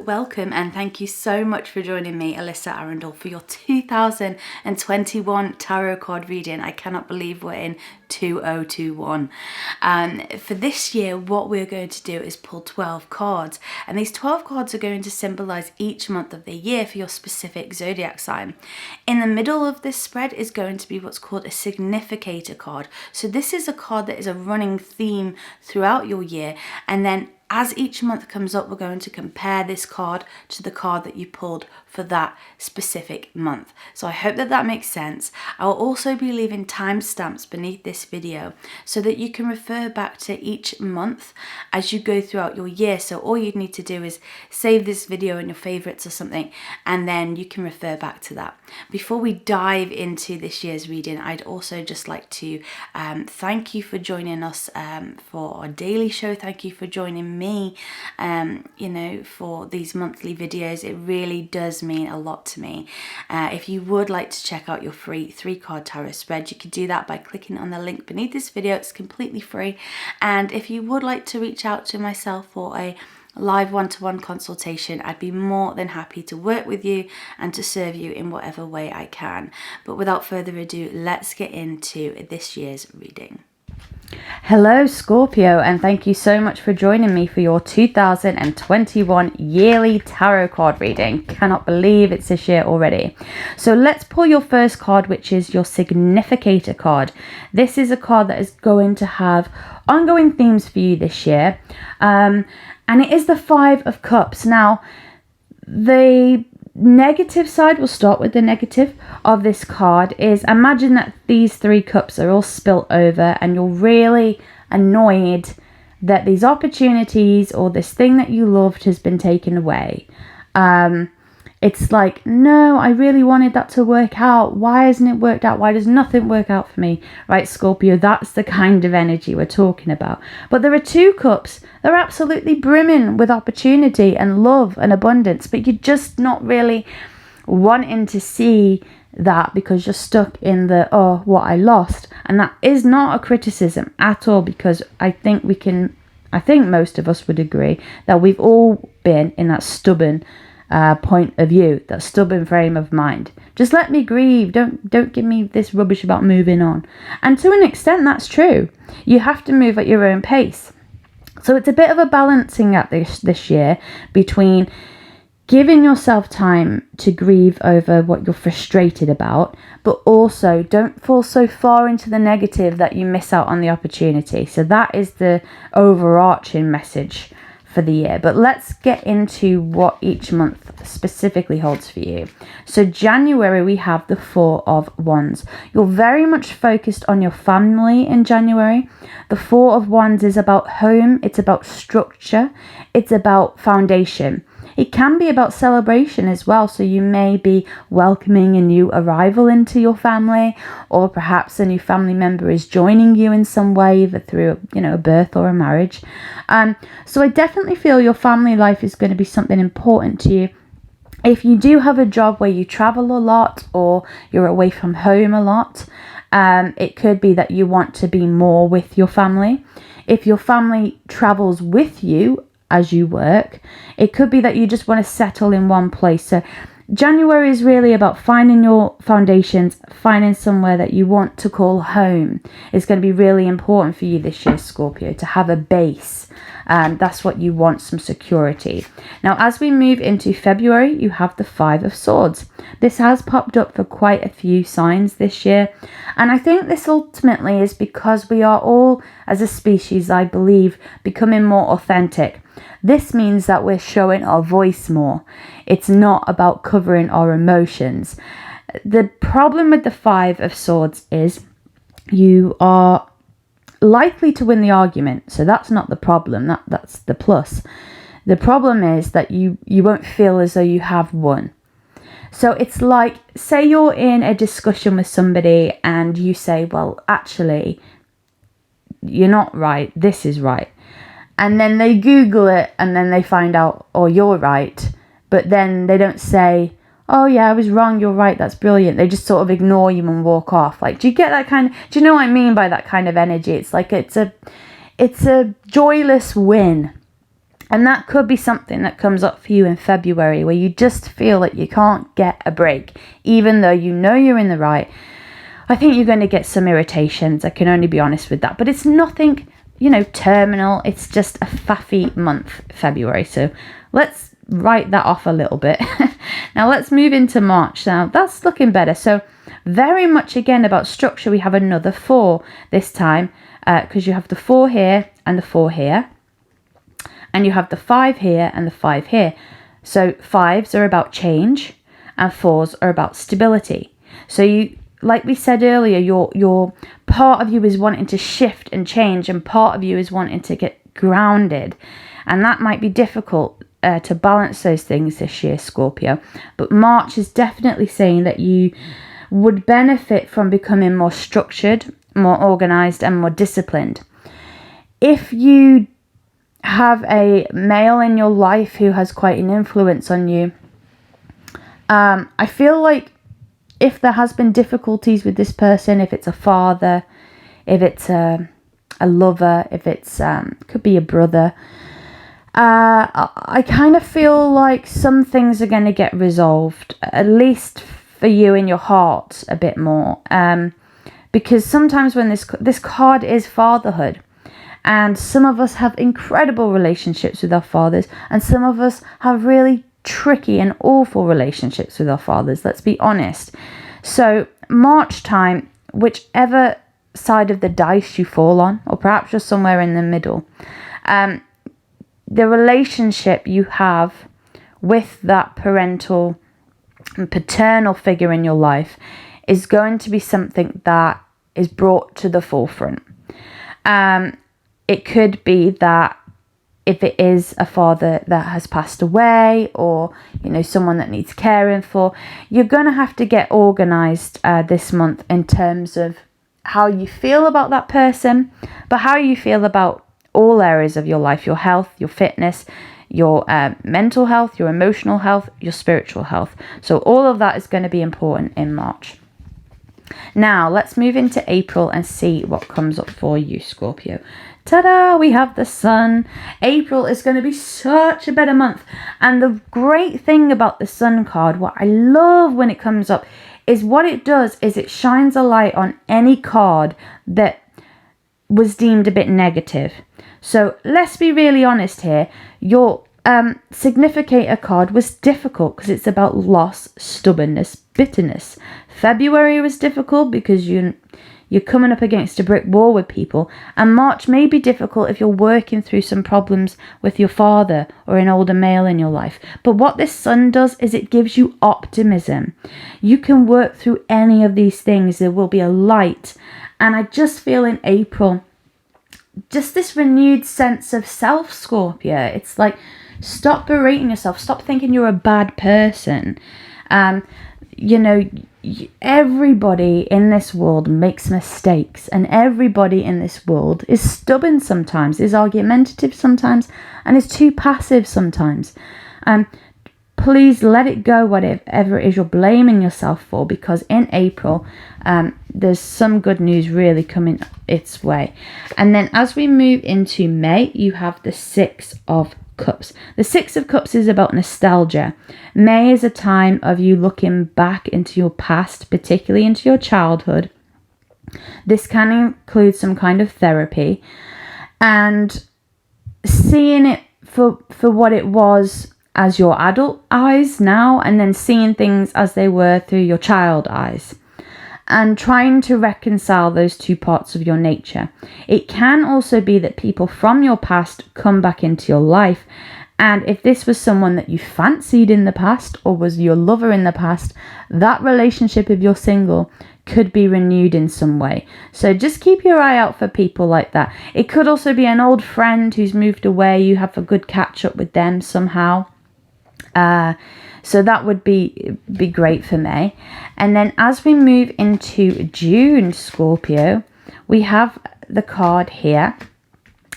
welcome and thank you so much for joining me, Alyssa Arundell, for your 2021 tarot card reading. I cannot believe we're in 2021. For this year, what we're going to do is pull 12 cards, and these 12 cards are going to symbolize each month of the year for your specific zodiac sign. In the middle of this spread is going to be what's called a significator card. So this is a card that is a running theme throughout your year, and then as each month comes up, we're going to compare this card to the card that you pulled for that specific month. So I hope that that makes sense. I will also be leaving timestamps beneath this video so that you can refer back to each month as you go throughout your year. So all you need to do is save this video in your favorites or something, and then you can refer back to that. Before we dive into this year's reading, I'd also just like to thank you for joining us for our daily show. Thank you for joining me for these monthly videos. It really does mean a lot to me. If you would like to check out your free 3-card tarot spread, you can do that by clicking on the link beneath this video. It's completely free. And if you would like to reach out to myself for a live one-to-one consultation, I'd be more than happy to work with you and to serve you in whatever way I can. But without further ado, let's get into this year's reading. Hello Scorpio, and thank you so much for joining me for your 2021 yearly tarot card reading. Cannot believe it's this year already. So let's pull your first card, which is your significator card. This is a card that is going to have ongoing themes for you this year, and it is the 5 of Cups. Now, the negative side, we'll start with the negative of this card, is imagine that these 3 cups are all spilt over and you're really annoyed that these opportunities or this thing that you loved has been taken away. It's like, no, I really wanted that to work out. Why hasn't it worked out? Why does nothing work out for me? Right, Scorpio, that's the kind of energy we're talking about. But there are 2 cups. They're absolutely brimming with opportunity and love and abundance, but you're just not really wanting to see that because you're stuck in the, oh, what I lost. And that is not a criticism at all, because I think most of us would agree that we've all been in that stubborn point of view, that stubborn frame of mind. Just let me grieve. Don't give me this rubbish about moving on. And to an extent, that's true. You have to move at your own pace. So it's a bit of a balancing act this year between giving yourself time to grieve over what you're frustrated about, but also don't fall so far into the negative that you miss out on the opportunity. So that is the overarching message for the year. But let's get into what each month specifically holds for you. So January, we have the 4 of Wands. You're very much focused on your family in January. The 4 of Wands is about home, it's about structure, it's about foundation. It can be about celebration as well. So you may be welcoming a new arrival into your family, or perhaps a new family member is joining you in some way, either through a birth or a marriage. So I definitely feel your family life is going to be something important to you. If you do have a job where you travel a lot or you're away from home a lot, it could be that you want to be more with your family. If your family travels with you as you work, it could be that you just want to settle in one place. So January is really about finding your foundations, finding somewhere that you want to call home. It's going to be really important for you this year, Scorpio, to have a base. That's what you want, some security. Now, as we move into February, you have the 5 of Swords. This has popped up for quite a few signs this year. And I think this ultimately is because we are all, as a species, I believe, becoming more authentic. This means that we're showing our voice more. It's not about covering our emotions. The problem with the 5 of Swords is you are likely to win the argument. So that's not the problem. That's the plus. The problem is that you won't feel as though you have won. So it's like, say you're in a discussion with somebody and you say, well, actually, you're not right. This is right. And then they Google it and then they find out, oh, you're right. But then they don't say, oh yeah, I was wrong, you're right, that's brilliant. They just sort of ignore you and walk off. Like, do you get that kind of, do you know what I mean by that kind of energy? It's like, it's a joyless win. And that could be something that comes up for you in February, where you just feel like you can't get a break, even though you know you're in the right. I think you're going to get some irritations. I can only be honest with that. But it's nothing, terminal. It's just a faffy month, February. So let's write that off a little bit. Now let's move into March. Now that's looking better. So very much again about structure. We have another 4 this time, because you have the 4 here and the 4 here. And you have the 5 here and the 5 here. So 5s are about change and 4s are about stability. So you, like we said earlier, your part of you is wanting to shift and change, and part of you is wanting to get grounded. And that might be difficult to balance those things this year, Scorpio. But March is definitely saying that you would benefit from becoming more structured, more organized, and more disciplined. If you have a male in your life who has quite an influence on you, I feel like if there has been difficulties with this person, if it's a father, if it's a lover, if it's could be a brother, I kind of feel like some things are going to get resolved, at least for you in your heart a bit more, because sometimes when this card is fatherhood, and some of us have incredible relationships with our fathers, and some of us have really tricky and awful relationships with our fathers, let's be honest. So March time, whichever side of the dice you fall on, or perhaps you're somewhere in the middle, the relationship you have with that parental and paternal figure in your life is going to be something that is brought to the forefront. It could be that if it is a father that has passed away, or someone that needs caring for, you're going to have to get organized this month in terms of how you feel about that person, but how you feel about all areas of your life: your health, your fitness, your mental health, your emotional health, your spiritual health. So all of that is going to be important in March. Now let's move into April and see what comes up for you, Scorpio. Ta-da! We have the Sun. April is going to be such a better month. And the great thing about the Sun card, what I love when it comes up, is what it does is it shines a light on any card that was deemed a bit negative. So let's be really honest here. Your significator card was difficult because it's about loss, stubbornness, bitterness. February was difficult because you're coming up against a brick wall with people, and March may be difficult if you're working through some problems with your father or an older male in your life. But what this Sun does is it gives you optimism. You can work through any of these things. There will be a light. And I just feel in April, just this renewed sense of self, Scorpio. It's like, stop berating yourself. Stop thinking you're a bad person. Everybody in this world makes mistakes, and everybody in this world is stubborn sometimes, is argumentative sometimes, and is too passive sometimes. Please let it go, whatever it is you're blaming yourself for, because in April there's some good news really coming its way. And then as we move into May, you have the 6 of Cups. The 6 of Cups is about nostalgia. May is a time of you looking back into your past, particularly into your childhood. This can include some kind of therapy and seeing it for what it was as your adult eyes now, and then seeing things as they were through your child eyes, and trying to reconcile those two parts of your nature. It can also be that people from your past come back into your life, and if this was someone that you fancied in the past or was your lover in the past, that relationship, if you're single, could be renewed in some way. So just keep your eye out for people like that. It could also be an old friend who's moved away. You have a good catch up with them somehow. So that would be great for May. And then as we move into June, Scorpio, we have the card here,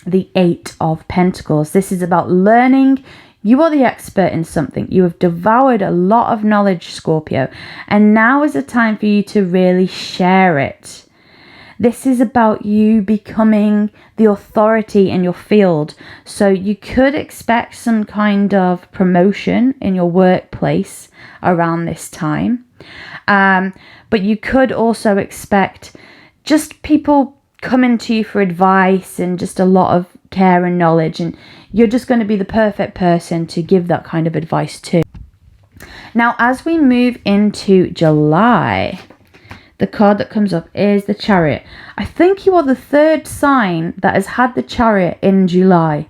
the 8 of Pentacles. This is about learning. You are the expert in something. You have devoured a lot of knowledge, Scorpio, and now is a time for you to really share it. This is about you becoming the authority in your field. So you could expect some kind of promotion in your workplace around this time. But you could also expect just people coming to you for advice and just a lot of care and knowledge. And you're just going to be the perfect person to give that kind of advice to. Now, as we move into July, the card that comes up is the Chariot. I think you are the third sign that has had the Chariot in July.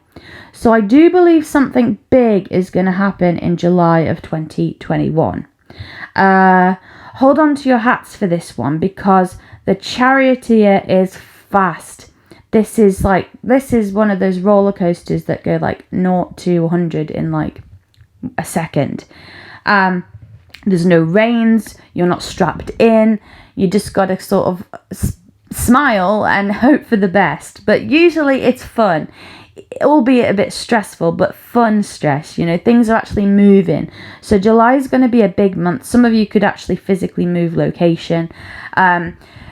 So I do believe something big is going to happen in July of 2021. Hold on to your hats for this one, because the Charioteer is fast. This is one of those roller coasters that go like 0 to 100 in like a second. There's no reins, you're not strapped in, you just got to sort of smile and hope for the best. But usually it's fun, albeit a bit stressful, but fun stress. You know, things are actually moving. So July is going to be a big month. Some of you could actually physically move location.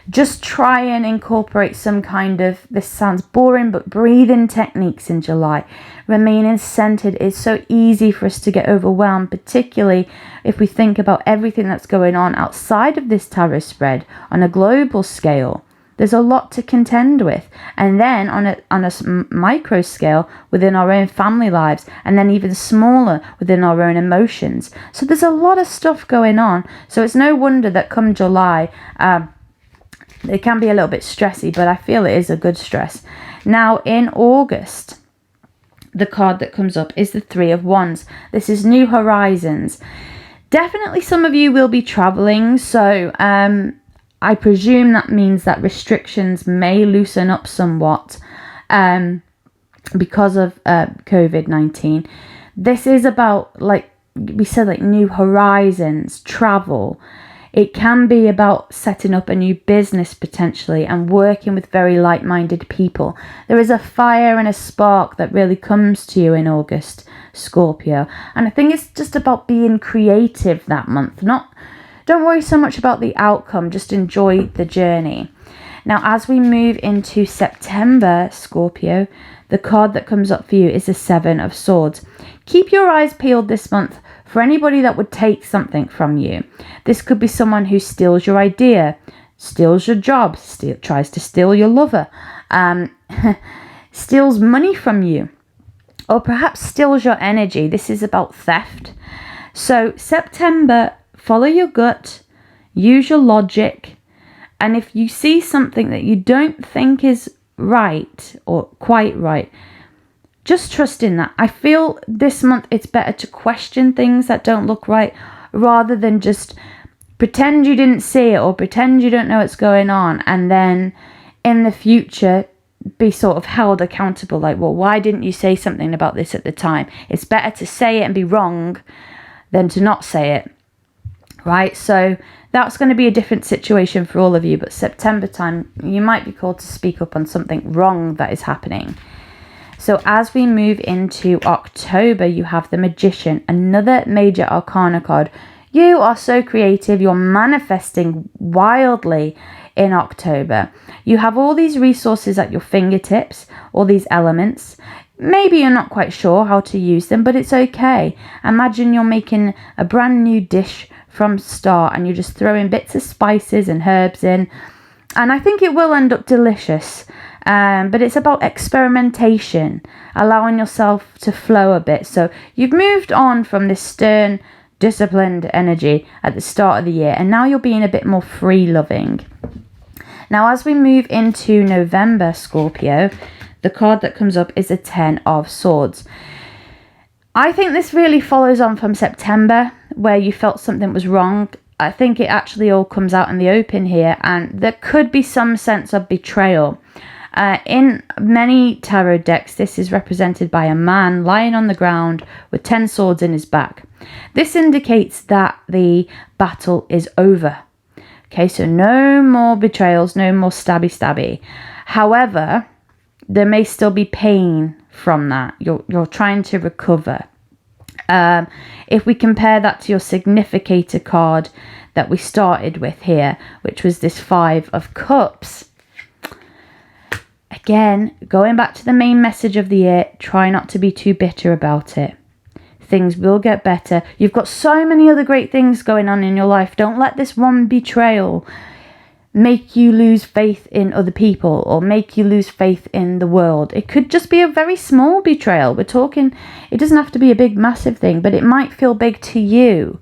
Just try and incorporate some kind of, this sounds boring, but breathing techniques in July. Remaining centered. It's so easy for us to get overwhelmed, particularly if we think about everything that's going on outside of this tarot spread on a global scale. There's a lot to contend with. And then on a micro scale within our own family lives, and then even smaller within our own emotions. So there's a lot of stuff going on. So it's no wonder that come July, it can be a little bit stressy, but I feel it is a good stress. Now in August, the card that comes up is the Three of Wands. This is new horizons. Definitely some of you will be traveling, so I presume that means that restrictions may loosen up somewhat because of COVID-19. This is about, like we said, like new horizons, travel. It can be about setting up a new business potentially and working with very like-minded people. There is a fire and a spark that really comes to you in August, Scorpio. And I think it's just about being creative that month. Don't worry so much about the outcome, just enjoy the journey. Now, as we move into September, Scorpio, the card that comes up for you is the Seven of Swords. Keep your eyes peeled this month for anybody that would take something from you. This could be someone who steals your idea, steals your job, tries to steal your lover, steals money from you, or perhaps steals your energy. This is about theft. So September, follow your gut, use your logic, and if you see something that you don't think is right or quite right, just trust in that. I feel this month it's better to question things that don't look right rather than just pretend you didn't see it or pretend you don't know what's going on, and then in the future be sort of held accountable, like, well, why didn't you say something about this at the time? It's better to say it and be wrong than to not say it, right? So that's going to be a different situation for all of you, but September time, you might be called to speak up on something wrong that is happening. So as we move into October, you have the Magician, another major arcana card. You are so creative. You're manifesting wildly in October. You have all these resources at your fingertips, all these elements. Maybe you're not quite sure how to use them, but it's okay. Imagine you're making a brand new dish from start and you're just throwing bits of spices and herbs in. And I think it will end up delicious. But it's about experimentation, allowing yourself to flow a bit. So you've moved on from this stern, disciplined energy at the start of the year, and now you're being a bit more free-loving. Now, as we move into November, Scorpio, the card that comes up is the Ten of Swords. I think this really follows on from September, where you felt something was wrong. I think it actually all comes out in the open here, and there could be some sense of betrayal. In many tarot decks, this is represented by a man lying on the ground with 10 swords in his back. This indicates that the battle is over. Okay, so no more betrayals, no more stabby. However, there may still be pain from that. You're trying to recover. If we compare that to your significator card that we started with here, which was this Five of Cups, Again, going back to the main message of the year, try not to be too bitter about it. Things will get better. You've got so many other great things going on in your life. Don't let this one betrayal make you lose faith in other people or make you lose faith in the world. It could just be a very small betrayal. We're talking, it doesn't have to be a big, massive thing, but it might feel big to you.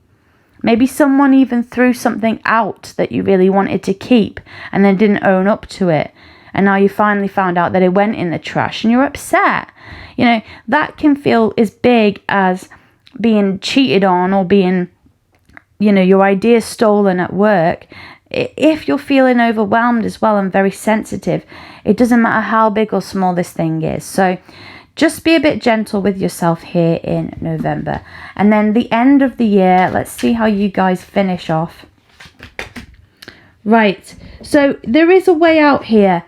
Maybe someone even threw something out that you really wanted to keep and then didn't own up to it. And now you finally found out that it went in the trash and you're upset. You know, that can feel as big as being cheated on or being, you know, your ideas stolen at work. If you're feeling overwhelmed as well and very sensitive, it doesn't matter how big or small this thing is. So just be a bit gentle with yourself here in November. And then the end of the year, let's see how you guys finish off. Right, so there is a way out here.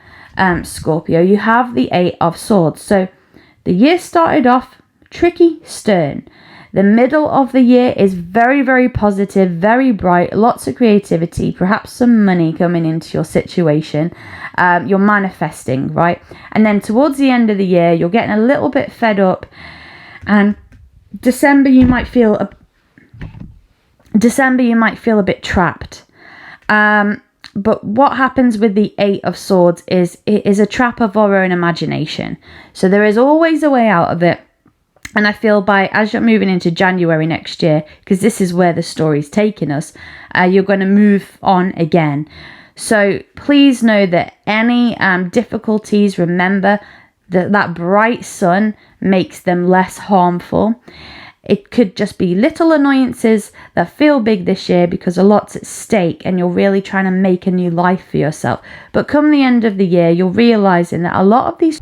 Scorpio, you have the 8 of Swords. So the year started off tricky, stern. The middle of the year is very, very positive, very bright, lots of creativity, perhaps some money coming into your situation. You're manifesting, right? And then towards the end of the year, you're getting a little bit fed up. And December, you might feel a bit trapped. But what happens with the 8 of Swords is it is a trap of our own imagination. So there is always a way out of it. And I feel as you're moving into January next year, because this is where the story's taking us, you're going to move on again. So please know that any difficulties, remember that bright sun makes them less harmful. It could just be little annoyances that feel big this year because a lot's at stake and you're really trying to make a new life for yourself. But come the end of the year, you're realizing that a lot of these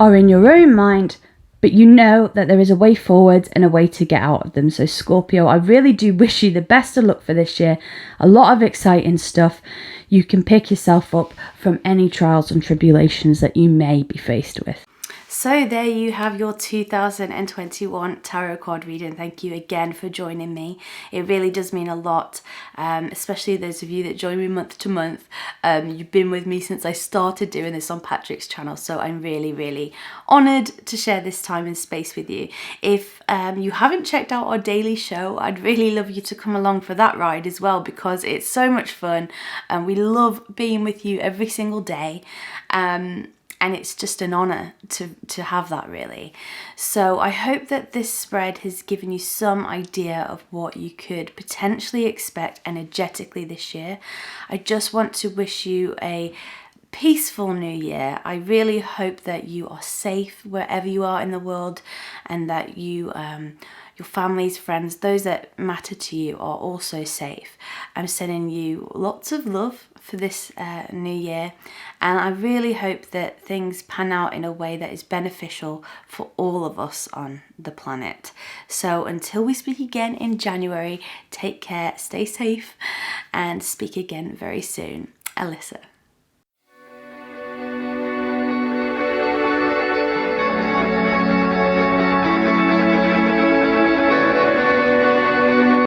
are in your own mind, but you know that there is a way forward and a way to get out of them. So Scorpio, I really do wish you the best of luck for this year. A lot of exciting stuff. You can pick yourself up from any trials and tribulations that you may be faced with. So there you have your 2021 tarot card reading. Thank you again for joining me. It really does mean a lot, especially those of you that join me month to month. You've been with me since I started doing this on Patrick's channel, so I'm really, really honoured to share this time and space with you. If you haven't checked out our daily show, I'd really love you to come along for that ride as well, because it's so much fun and we love being with you every single day. And it's just an honour to have that, really. So I hope that this spread has given you some idea of what you could potentially expect energetically this year. I just want to wish you a peaceful new year. I really hope that you are safe wherever you are in the world, and that you your families, friends, those that matter to you are also safe. I'm sending you lots of love for this new year, and I really hope that things pan out in a way that is beneficial for all of us on the planet. So until we speak again in January, take care, stay safe, and speak again very soon. Alyssa.